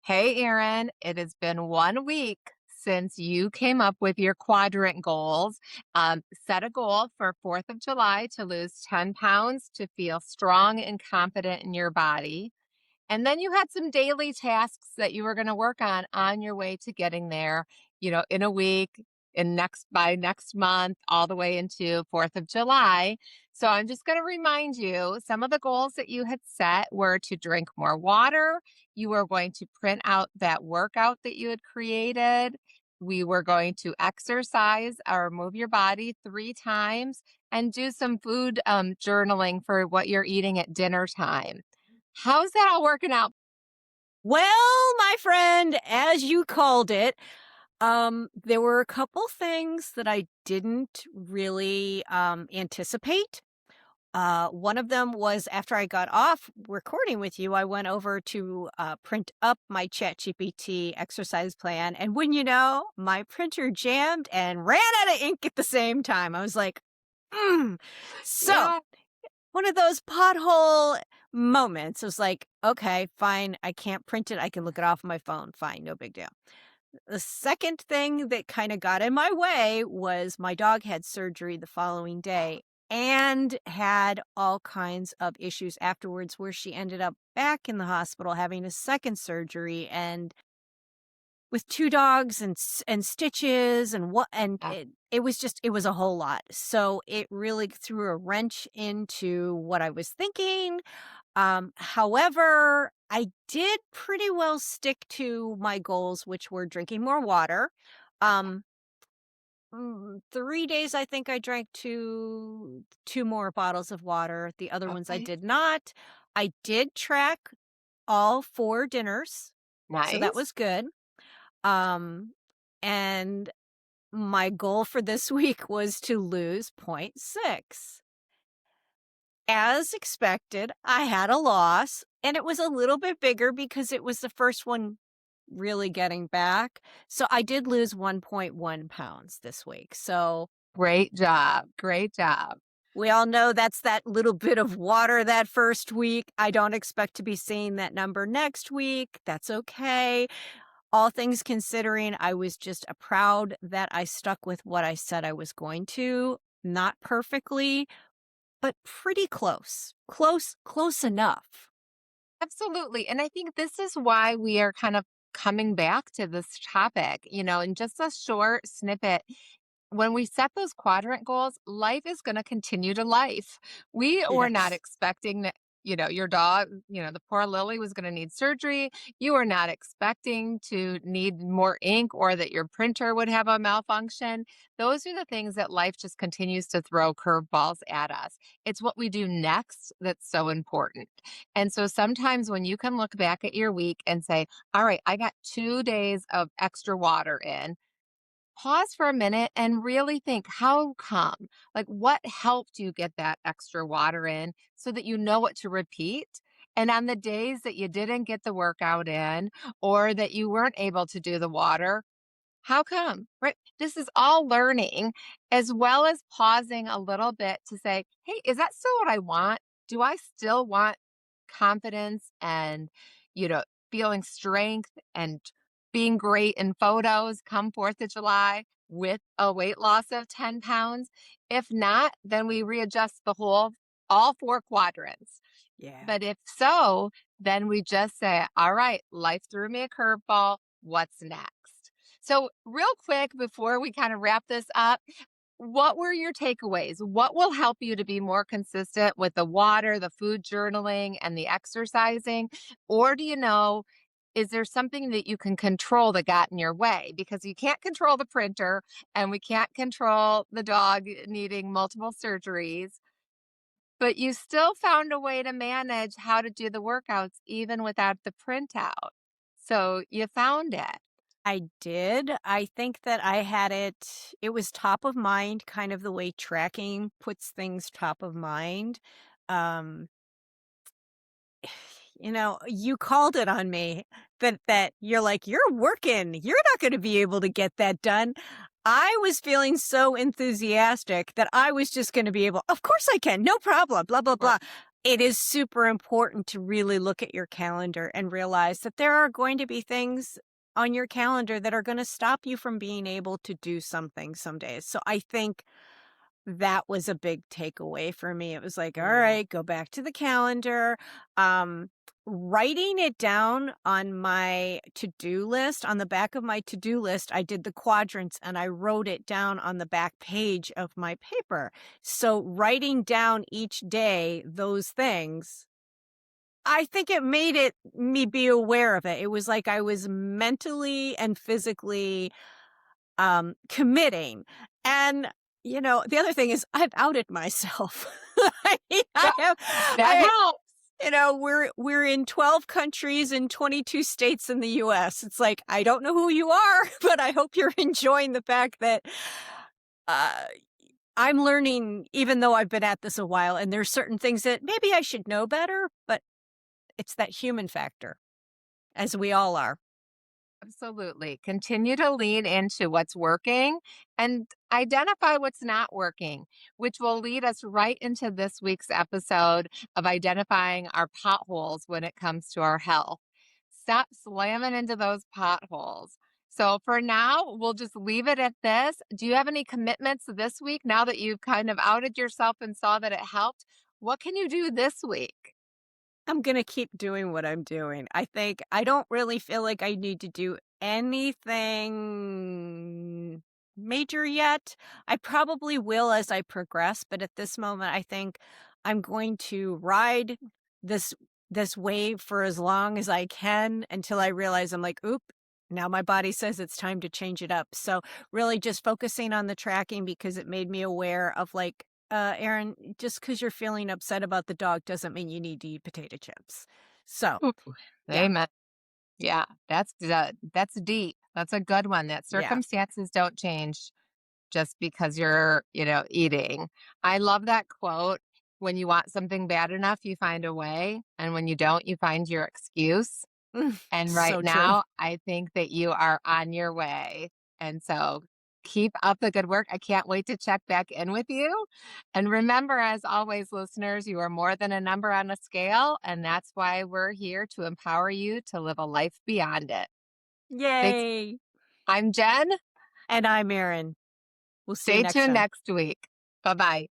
Hey, Erin, it has been 1 week since you came up with your quadrant goals. Set a goal for 4th of July to lose 10 pounds to feel strong and confident in your body. And then you had some daily tasks that you were going to work on your way to getting there, in a week, in next by next month, all the way into 4th of July. So I'm just going to remind you some of the goals that you had set were to drink more water. You were going to print out that workout that you had created. We were going to exercise or move your body 3 times and do some food journaling for what you're eating at dinner time. How's that all working out? Well, my friend, as you called it, there were a couple things that I didn't really anticipate. One of them was after I got off recording with you, I went over to print up my ChatGPT exercise plan. And when you know, my printer jammed and ran out of ink at the same time. I was like, mm. So Yeah. one of those pothole moments. It was like, okay, fine. I can't print it. I can look it off my phone. Fine. No big deal. The second thing that kind of got in my way was my dog had surgery the following day and had all kinds of issues afterwards where she ended up back in the hospital having a second surgery and with 2 dogs and stitches and what and Yeah. it was a whole lot. So it really threw a wrench into what I was thinking. However, I did pretty well stick to my goals, which were drinking more water. Um, 3 days, I think I drank 2 more bottles of water. The other ones I Okay. did not. I did track all 4 dinners, so that Nice. was good. Um, and my goal for this week was to lose point 0.6. As expected, I had a loss, and it was a little bit bigger because it was the first one really getting back. So I did lose 1.1 pounds this week. So Great job. Great job. we all know that's that little bit of water that first week. I don't expect to be seeing that number next week. That's okay. All things considering, I was just proud that I stuck with what I said I was going to. Not perfectly, but pretty close. Close enough. Absolutely. And I think this is why we are kind of coming back to this topic, in just a short snippet. When we set those quadrant goals, life is going to continue to life. We were not Yes. expecting that, your dog, the poor Lily was going to need surgery. You were not expecting to need more ink or that your printer would have a malfunction. Those are the things that life just continues to throw curveballs at us. It's what we do next that's so important. And so sometimes when you can look back at your week and say, all right, I got 2 days of extra water in, pause for a minute and really think, how come? Like, what helped you get that extra water in so that you know what to repeat? And on the days that you didn't get the workout in or that you weren't able to do the water, how come? Right? This is all learning as well as pausing a little bit to say, hey, is that still what I want? Do I still want confidence and, you know, feeling strength and being great in photos come 4th of July with a weight loss of 10 pounds? If not, then we readjust all 4 quadrants. Yeah. But if so, then we just say, all right, life threw me a curveball. What's next? So, real quick, before we kind of wrap this up, what were your takeaways? What will help you to be more consistent with the water, the food journaling, and the exercising? Or do you know, is there something that you can control that got in your way? Because you can't control the printer and we can't control the dog needing multiple surgeries, but you still found a way to manage how to do the workouts even without the printout. So you found it. I did. I think that I had it was top of mind, kind of the way tracking puts things top of mind. Um, you called it on me that you're like, "You're working. You're not gonna be able to get that done." I was feeling so enthusiastic that I was just gonna be able, "Of course I can. No problem. Blah, blah, Right. blah." It is super important to really look at your calendar and realize that there are going to be things on your calendar that are gonna stop you from being able to do something some days. So I think that was a big takeaway for me. It was like, "All Yeah. right, go back to the calendar." Um, Writing it down on my to-do list, on the back of my to-do list, I did the quadrants and I wrote it down on the back page of my paper. So writing down each day those things, I think it made it me be aware of it. It was like I was mentally and physically committing. And, the other thing is I've outed myself. I Yeah, have that I helps. we're in 12 countries and 22 states in the US. It's like, I don't know who you are, but I hope you're enjoying the fact that uh I'm learning even though I've been at this a while and there's certain things that maybe I should know better, but it's that human factor, as we all are. Absolutely. Continue to lean into what's working and identify what's not working, which will lead us right into this week's episode of identifying our potholes when it comes to our health. Stop slamming into those potholes. So for now, we'll just leave it at this. Do you have any commitments this week now that you've kind of outed yourself and saw that it helped? What can you do this week? I'm gonna keep doing what I'm doing. I think I don't really feel like I need to do anything major yet. I probably will as I progress, but at this moment, I think I'm going to ride this this wave for as long as I can until I realize I'm like, oop, now my body says it's time to change it up. So really just focusing on the tracking because it made me aware of like Aaron, just because you're feeling upset about the dog doesn't mean you need to eat potato chips. So, Ooh, yeah, amen. Yeah, that's deep. That's a good one, that yeah. circumstances don't change just because you're, eating. I love that quote, "When you want something bad enough, you find a way, and when you don't, you find your excuse." And right So true. now, I think that you are on your way. And so keep up the good work. I can't wait to check back in with you. And remember, as always, listeners, you are more than a number on a scale. And that's why we're here to empower you to live a life beyond it. Thanks. Yay. I'm Jen. And I'm Erin. We'll see you Stay next tuned time. next week. Bye bye.